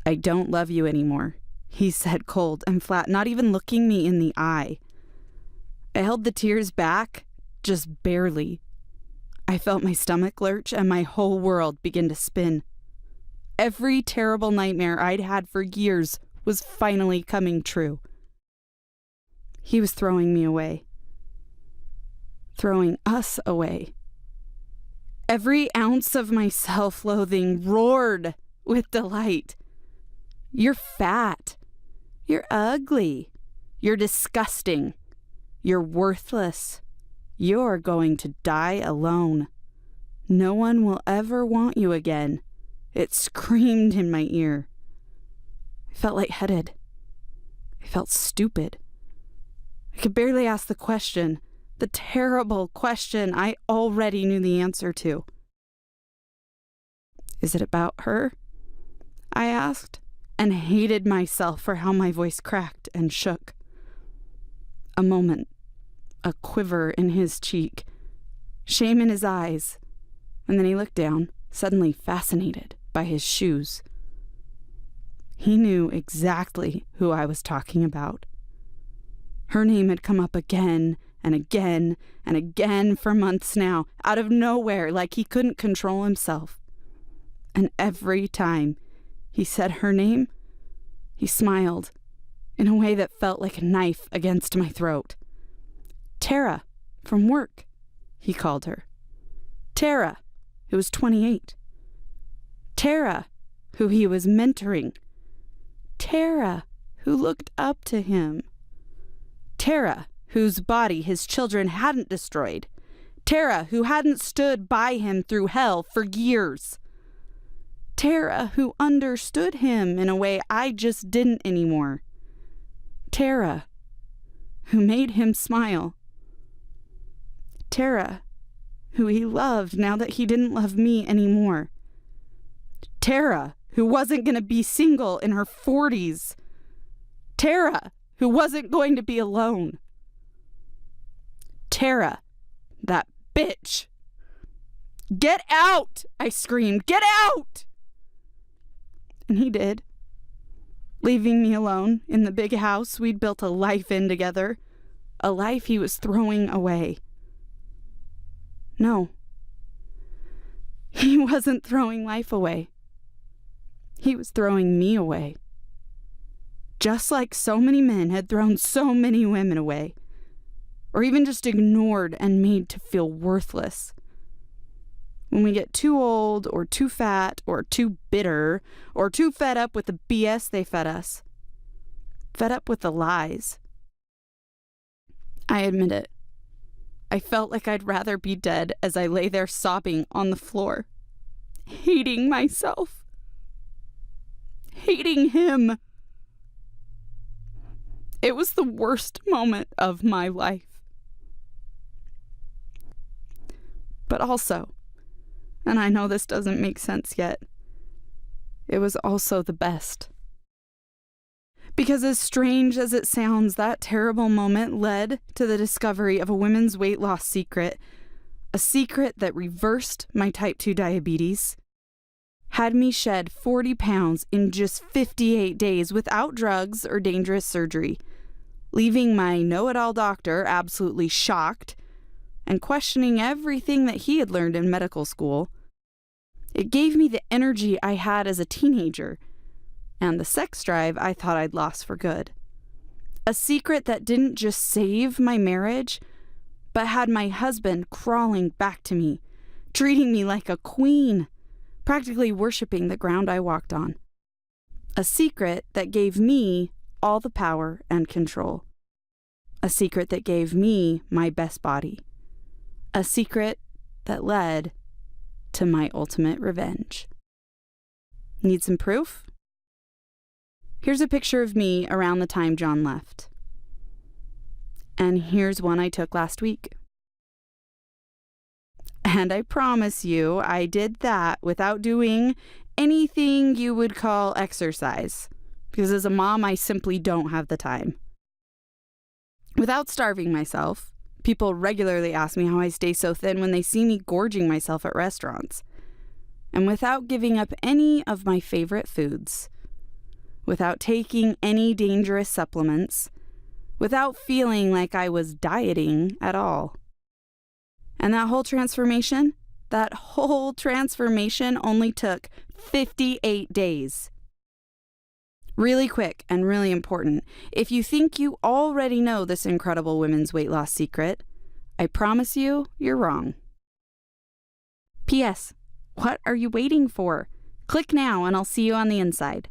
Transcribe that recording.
"I don't love you anymore," he said cold and flat, not even looking me in the eye. I held the tears back, just barely. I felt my stomach lurch and my whole world begin to spin. Every terrible nightmare I'd had for years was finally coming true. He was throwing me away. Throwing us away. Every ounce of my self-loathing roared with delight. "You're fat. You're ugly. You're disgusting. You're worthless. You're going to die alone. No one will ever want you again." It screamed in my ear. I felt lightheaded. I felt stupid. I could barely ask the question, the terrible question I already knew the answer to. "Is it about her?" I asked, and hated myself for how my voice cracked and shook. A moment, a quiver in his cheek, shame in his eyes, and then he looked down, suddenly fascinated by his shoes. He knew exactly who I was talking about. Her name had come up again and again and again for months now, out of nowhere, like he couldn't control himself. And every time he said her name, he smiled in a way that felt like a knife against my throat. "Tara, from work," he called her. Tara, who was 28. Tara, who he was mentoring. Tara, who looked up to him. Tara, whose body his children hadn't destroyed. Tara, who hadn't stood by him through hell for years. Tara, who understood him in a way I just didn't anymore. Tara, who made him smile. Tara, who he loved now that he didn't love me anymore. Tara, who wasn't going to be single in her 40s. Tara, who wasn't going to be alone. Tara, that bitch. "Get out!" I screamed. "Get out!" And he did, leaving me alone in the big house we'd built a life in together, a life he was throwing away. No, he wasn't throwing life away. He was throwing me away. Just like so many men had thrown so many women away, or even just ignored and made to feel worthless. When we get too old, or too fat, or too bitter, or too fed up with the BS they fed us. Fed up with the lies. I admit it. I felt like I'd rather be dead as I lay there sobbing on the floor, hating myself. Hating him. It was the worst moment of my life. But also, and I know this doesn't make sense yet, it was also the best. Because as strange as it sounds, that terrible moment led to the discovery of a women's weight loss secret, a secret that reversed my type 2 diabetes, had me shed 40 pounds in just 58 days without drugs or dangerous surgery, leaving my know-it-all doctor absolutely shocked and questioning everything that he had learned in medical school. It gave me the energy I had as a teenager and the sex drive I thought I'd lost for good. A secret that didn't just save my marriage, but had my husband crawling back to me, treating me like a queen, practically worshiping the ground I walked on. A secret that gave me all the power and control. A secret that gave me my best body. A secret that led to my ultimate revenge. Need some proof? Here's a picture of me around the time John left. And here's one I took last week. And I promise you, I did that without doing anything you would call exercise. Because as a mom, I simply don't have the time. Without starving myself, people regularly ask me how I stay so thin when they see me gorging myself at restaurants. And without giving up any of my favorite foods. without taking any dangerous supplements, without feeling like I was dieting at all. And that whole transformation only took 58 days. Really quick and really important, if you think you already know this incredible women's weight loss secret, I promise you, you're wrong. P.S. What are you waiting for? Click now and I'll see you on the inside.